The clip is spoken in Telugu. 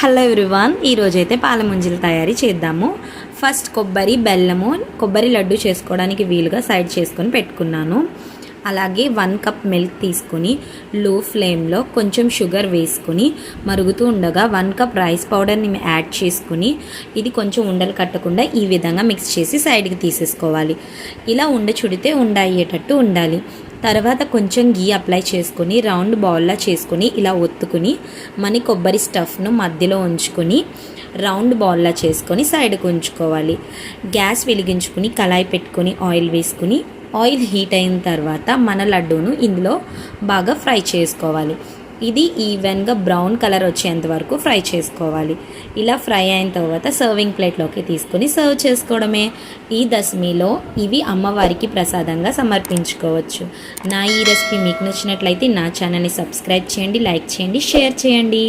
హలో ఎవ్రీవన్, ఈరోజైతే పాల ముంజలు తయారీ చేద్దాము. ఫస్ట్ కొబ్బరి లడ్డు చేసుకోవడానికి వీలుగా సైడ్ చేసుకొని పెట్టుకున్నాను. అలాగే 1 కప్ మిల్క్ తీసుకొని లో ఫ్లేమ్లో కొంచెం షుగర్ వేసుకొని మరుగుతూ ఉండగా 1 కప్ రైస్ పౌడర్ని యాడ్ చేసుకుని ఇది కొంచెం ఉండలు కట్టకుండా ఈ విధంగా మిక్స్ చేసి సైడ్కి తీసేసుకోవాలి. ఇలా చుడితే అయ్యేటట్టు ఉండాలి. తర్వాత కొంచెం గీ అప్లై చేసుకొని రౌండ్ బౌల్లా చేసుకొని ఇలా ఒత్తుకుని కొబ్బరి స్టఫ్ను మధ్యలో ఉంచుకొని రౌండ్ బౌల్లా చేసుకొని సైడ్కి ఉంచుకోవాలి. గ్యాస్ వెలిగించుకుని కళాయి పెట్టుకొని ఆయిల్ వేసుకుని ఆయిల్ హీట్ అయిన తర్వాత మన లడ్డూను ఇందులో బాగా ఫ్రై చేసుకోవాలి. ఇది ఈవెన్గా బ్రౌన్ కలర్ వచ్చేంత వరకు ఫ్రై చేసుకోవాలి. ఇలా ఫ్రై అయిన తర్వాత సర్వింగ్ ప్లేట్లోకి తీసుకొని సర్వ్ చేసుకోవడమే. ఈ దశమిలో ఇవి అమ్మవారికి ప్రసాదంగా సమర్పించుకోవచ్చు. నా ఈ రెసిపీ మీకు నచ్చినట్లయితే నా ఛానల్ని సబ్స్క్రైబ్ చేయండి, లైక్ చేయండి, షేర్ చేయండి.